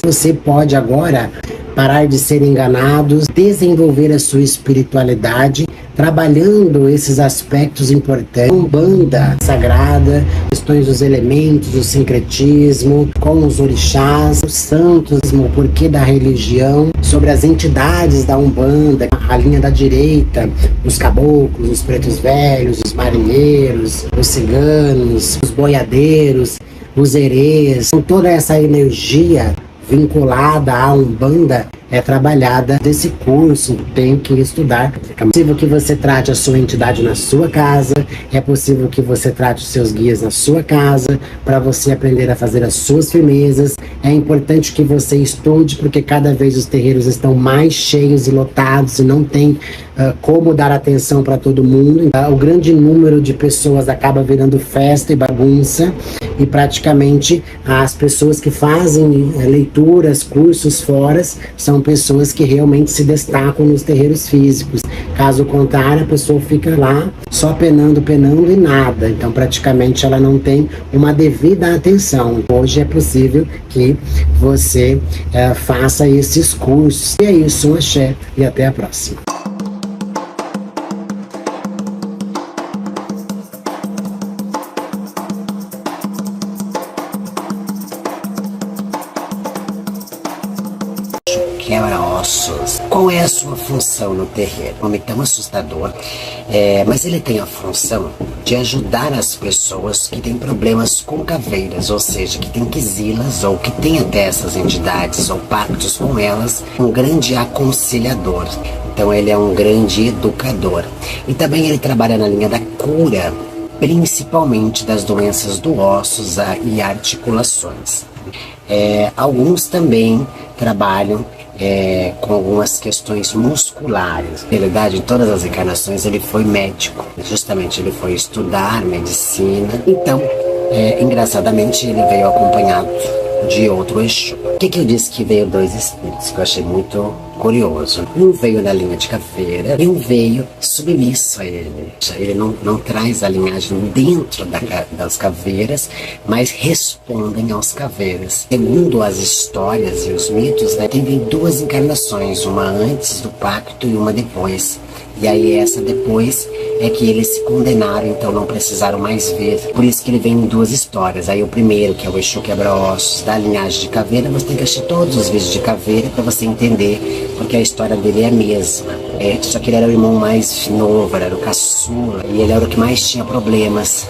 Você pode agora parar de ser enganado, desenvolver a sua espiritualidade, trabalhando esses aspectos importantes. Umbanda sagrada, questões dos elementos, do sincretismo, com os orixás, os santos, o porquê da religião, sobre as entidades da Umbanda, a linha da direita, os caboclos, os pretos velhos, os marinheiros, os ciganos, os boiadeiros, os herês, com toda essa energia vinculada à Umbanda é trabalhada desse curso, tem que estudar. É possível que você trate a sua entidade na sua casa, é possível que você trate os seus guias na sua casa, para você aprender a fazer as suas firmezas. É importante que você estude, porque cada vez os terreiros estão mais cheios e lotados e não tem como dar atenção para todo mundo. O grande número de pessoas acaba virando festa e bagunça, e praticamente as pessoas que fazem leituras, cursos fora, são pessoas que realmente se destacam nos terreiros físicos. Caso contrário, a pessoa fica lá só penando e nada. Então praticamente ela não tem uma devida atenção. Hoje é possível que você faça esses cursos. E é isso, um axé e até a próxima. Quebra-ossos. Qual é a sua função no terreiro? Um nome tão assustador, mas ele tem a função de ajudar as pessoas que têm problemas com caveiras, ou seja, que têm quisilas ou que têm até essas entidades ou pactos com elas, um grande aconselhador. Então ele é um grande educador. E também ele trabalha na linha da cura, principalmente das doenças do ossos e articulações. Alguns também trabalham com algumas questões musculares. Na realidade, em todas as encarnações ele foi médico, justamente ele foi estudar medicina. Então, engraçadamente, ele veio acompanhado de outro Exu. O que eu disse que veio dois espíritos, que eu achei muito curioso. Um veio na linha de caveira e um veio submisso a ele. Ele não traz a linhagem dentro das caveiras, mas respondem aos caveiras. Segundo as histórias e os mitos, teve duas encarnações, uma antes do pacto e uma depois. E aí essa depois é que eles se condenaram, então não precisaram mais ver. Por isso que ele vem em duas histórias. Aí o primeiro, que é o Exu Quebra-Ossos, da linhagem de caveira, você tem que assistir todos os vídeos de caveira para você entender, porque a história dele é a mesma. Só que ele era o irmão mais novo, era o caçula, e ele era o que mais tinha problemas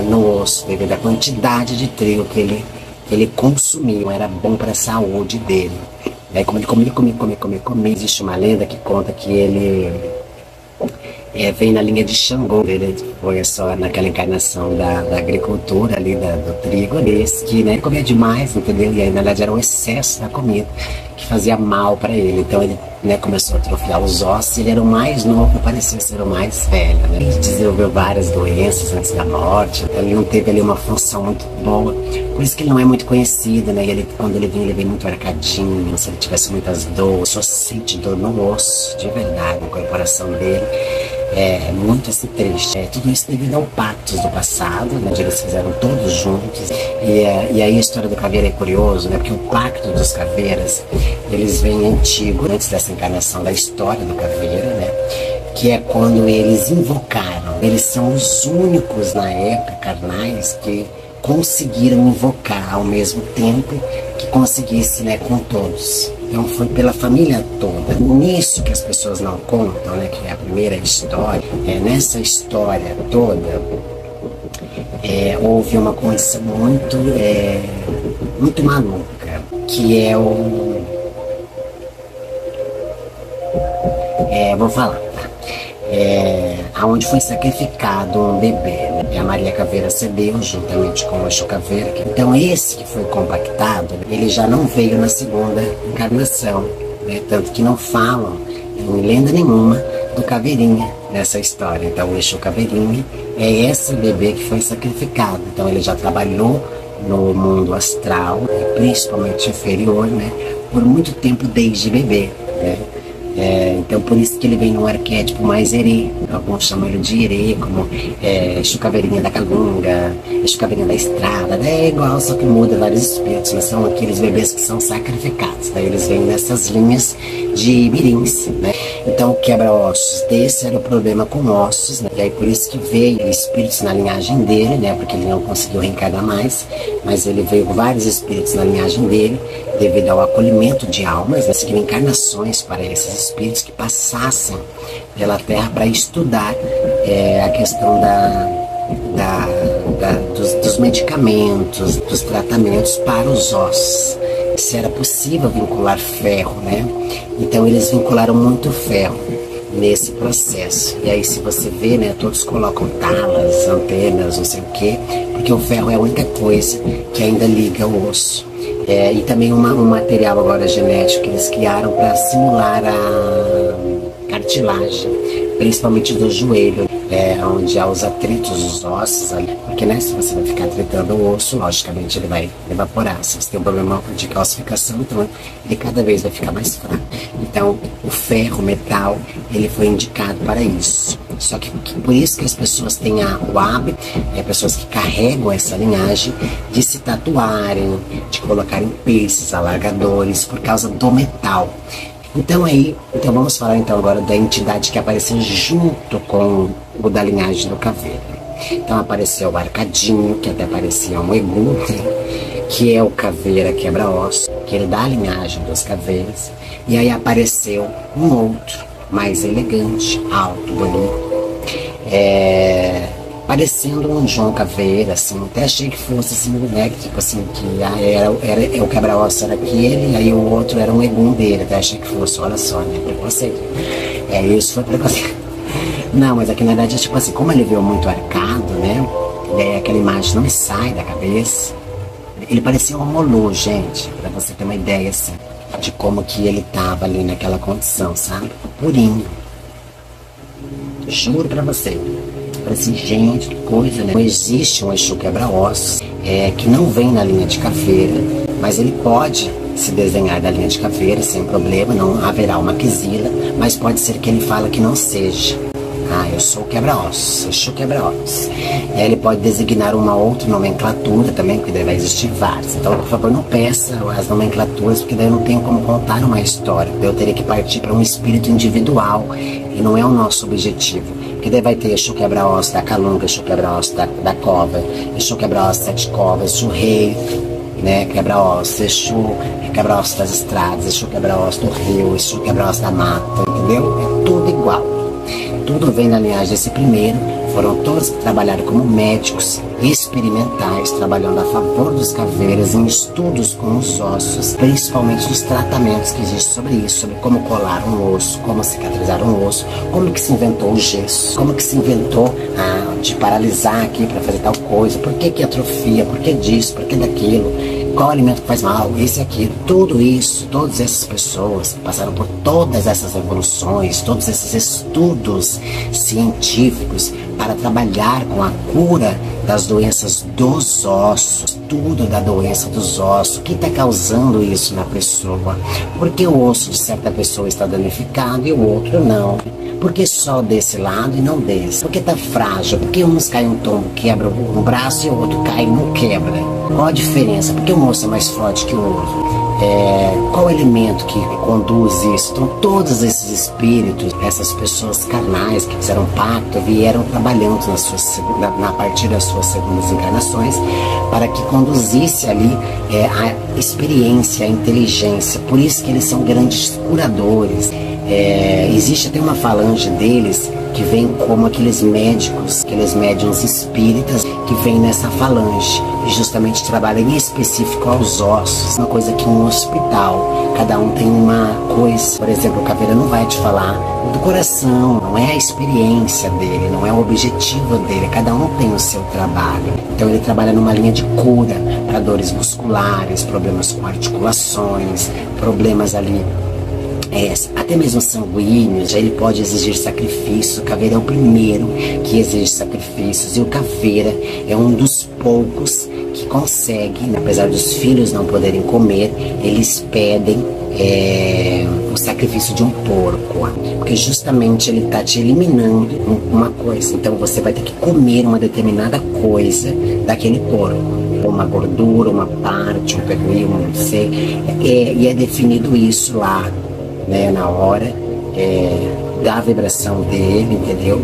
no osso, devido à quantidade de trigo que ele consumia. Não era bom para a saúde dele. Aí como ele comia, existe uma lenda que conta que ele vem na linha de Xangô. Ele foi só naquela encarnação da agricultura ali, do trigo ali, que comia demais, entendeu? E aí na verdade era um excesso da comida que fazia mal para ele. Então ele começou a atrofiar os ossos. Ele era o mais novo, parecia ser o mais velho, Ele desenvolveu várias doenças antes da morte. Então ele não teve ali uma função muito boa. Por isso que ele não é muito conhecido, E quando ele vem muito arcadinho. Se ele tivesse muitas dores, só sente dor no osso, de verdade, na corporação dele. É muito assim triste. Tudo isso devido ao pactos do passado, onde eles fizeram todos juntos. E aí a história do caveira é curioso, Porque o pacto dos caveiras, eles vêm antigo, antes dessa encarnação da história do caveira, Que é quando eles invocaram. Eles são os únicos na época carnais que conseguiram invocar ao mesmo tempo que conseguisse, com todos. Então foi pela família toda. Nisso que as pessoas não contam, que é a primeira história. Nessa história toda, houve uma coisa muito maluca, que é vou falar, aonde foi sacrificado um bebê, A Maria Caveira cedeu juntamente com o Exu Caveira. Então esse que foi compactado, ele já não veio na segunda encarnação, Tanto que não falam em lenda nenhuma do Caveirinha nessa história. Então o Exu Caveirinha é esse bebê que foi sacrificado. Então ele já trabalhou no mundo astral, principalmente inferior, por muito tempo desde bebê, Então por isso que ele vem num arquétipo mais herê. Alguns chamam ele de herê, como Exu Caveirinha da Calunga, Exu Caveirinha da Estrada, né? É igual, só que muda vários espíritos, mas são aqueles bebês que são sacrificados. Daí eles vêm nessas linhas de mirins, né? Então o quebra-ossos desse era o problema com ossos, né? E aí por isso que veio espíritos na linhagem dele, né? Porque ele não conseguiu reencarnar mais, mas ele veio com vários espíritos na linhagem dele, devido ao acolhimento de almas, né? Seguindo encarnações para esses espíritos que passassem pela Terra para estudar a questão dos medicamentos, dos tratamentos para os ossos. Se era possível vincular ferro, né? Então eles vincularam muito ferro nesse processo. E aí se você vê, né, todos colocam talas, antenas, não sei o quê, porque o ferro é a única coisa que ainda liga o osso. E também um material agora genético que eles criaram para simular a cartilagem, principalmente do joelho, onde há os atritos dos ossos ali, porque, né, se você vai ficar tritando o osso, logicamente ele vai evaporar. Se você tem um problema de calcificação, então ele cada vez vai ficar mais fraco. Então o ferro, o metal, ele foi indicado para isso. Só que por isso que as pessoas têm o hábito, pessoas que carregam essa linhagem, de se tatuarem, de colocarem piercings, alargadores, por causa do metal. Então vamos falar então agora da entidade que apareceu junto com o da linhagem do Caveira. Então apareceu o Arcadinho, que até parecia um Egum, que é o Caveira Quebra-Osso, que ele dá a linhagem dos Caveiras. E aí apareceu um outro, mais elegante, alto, bonito, parecendo um João Caveira, assim. Até achei que fosse assim, né, tipo assim, que o Quebra-Osso era aquele, aí o outro era um Egum dele. Até achei que fosse, olha só, né, preconceito. Isso foi preconceito. Não, mas aqui na verdade é tipo assim, como ele veio muito arcado, né, e aí aquela imagem não me sai da cabeça. Ele parecia um Omolô, gente, pra você ter uma ideia, assim, de como que ele tava ali naquela condição, sabe? Purinho. Juro pra você. Assim, gente, que coisa, né? Não existe um Exu Quebra-Ossos que não vem na linha de Caveira, mas ele pode se desenhar da linha de Caveira sem problema, não haverá uma quisila, mas pode ser que ele fala que não seja. Eu sou o Quebra-Ossos, Exu Quebra-Ossos. E aí ele pode designar uma outra nomenclatura também, porque daí vai existir várias. Então, por favor, não peça as nomenclaturas, porque daí eu não tenho como contar uma história. Eu teria que partir para um espírito individual, e não é o nosso objetivo. Porque daí vai ter Exu Quebra-Ossos da Calunga, Exu Quebra-Ossos da Cova, Exu Quebra-Ossos Sete Covas, Exu Rei, né, Quebra-Ossos, Exu Quebra-Ossos das Estradas, Exu Quebra-Ossos do Rio, Exu Quebra-Ossos da Mata, entendeu? É tudo igual. Tudo vem na linhagem desse primeiro. Foram todos que trabalharam como médicos experimentais, trabalhando a favor dos caveiras em estudos com os ossos, principalmente os tratamentos que existem sobre isso, sobre como colar um osso, como cicatrizar um osso, como que se inventou o gesso, como que se inventou de paralisar aqui para fazer tal coisa, por que atrofia, por que disso, por que daquilo, qual alimento que faz mal, esse e aquilo. Tudo isso, todas essas pessoas passaram por todas essas evoluções, todos esses estudos científicos para trabalhar com a cura das doenças dos ossos, tudo da doença dos ossos. O que está causando isso na pessoa? Porque o osso de certa pessoa está danificado e o outro não? Porque só desse lado e não desse? Porque está frágil? Porque uns caem um tombo, quebra um braço e o outro cai e não quebra? Qual a diferença? Porque um osso é mais forte que o outro? Qual o elemento que conduz isso? Então todos esses espíritos, essas pessoas carnais que fizeram pacto, vieram trabalhando na partir das suas segundas encarnações para que conduzisse ali a experiência, a inteligência. Por isso que eles são grandes curadores. Existe até uma falange deles que vem como aqueles médicos, aqueles médiuns espíritas que vêm nessa falange e justamente trabalham em específico aos ossos, uma coisa que um hospital, cada um tem uma coisa. Por exemplo, o Caveira não vai te falar do coração, não é a experiência dele, não é o objetivo dele, cada um tem o seu trabalho. Então ele trabalha numa linha de cura para dores musculares, problemas com articulações, problemas ali até mesmo sanguíneos. Já ele pode exigir sacrifício. O Caveira é o primeiro que exige sacrifícios, e o Caveira é um dos poucos que conseguem, né? Apesar dos filhos não poderem comer, eles pedem o sacrifício de um porco, porque justamente ele está te eliminando uma coisa. Então você vai ter que comer uma determinada coisa daquele porco, uma gordura, uma parte, um pernil, não sei, e é definido isso lá, né, na hora da vibração dele, entendeu?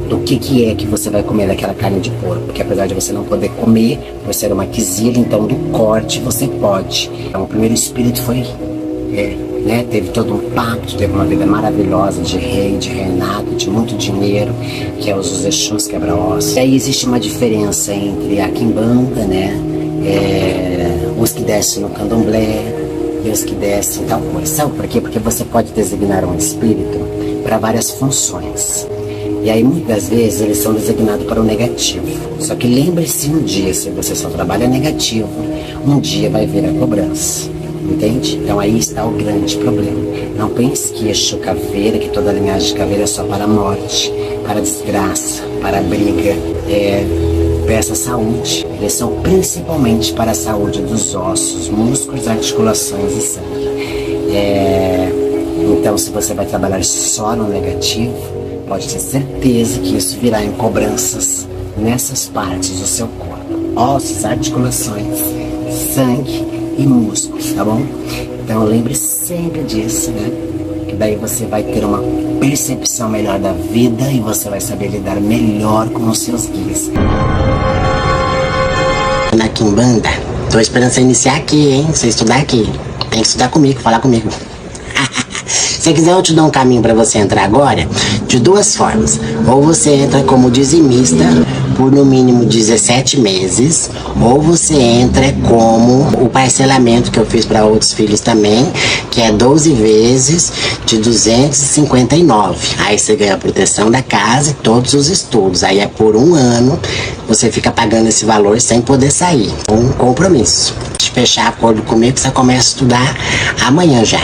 Do que é que você vai comer daquela carne de porco, porque apesar de você não poder comer, por ser uma quizila, então do corte você pode. Então o primeiro espírito foi, né, teve todo um pacto, teve uma vida maravilhosa de rei, de reinado, de muito dinheiro, que é os Exus quebra-ossos. E aí existe uma diferença entre a quimbanda, né, os que descem no candomblé e os que descem tal coisa. Sabe por quê? Porque você pode designar um espírito para várias funções. E aí muitas vezes eles são designados para o negativo. Só que lembre-se, um dia, se você só trabalha negativo, um dia vai vir a cobrança. Entende? Então aí está o grande problema. Não pense que Exu Caveira, que toda a linhagem de caveira é só para a morte, para a desgraça, para a briga, peça saúde. Eles são principalmente para a saúde dos ossos, músculos, articulações e sangue. Então se você vai trabalhar só no negativo, pode ter certeza que isso virá em cobranças nessas partes do seu corpo. Ossos, articulações, sangue e músculos, tá bom? Então lembre sempre disso, né? Que daí você vai ter uma percepção melhor da vida e você vai saber lidar melhor com os seus guias. Na Quimbanda, tô esperando você iniciar aqui, hein? Você estudar aqui. Tem que estudar comigo, falar comigo. Se quiser, eu te dou um caminho para você entrar agora de duas formas. Ou você entra como dizimista por no mínimo 17 meses, ou você entra como o parcelamento que eu fiz para outros filhos também, que é 12 vezes de 259. Aí você ganha a proteção da casa e todos os estudos. Aí é por um ano, você fica pagando esse valor sem poder sair. Um compromisso. De fechar acordo comigo, você começa a estudar amanhã já.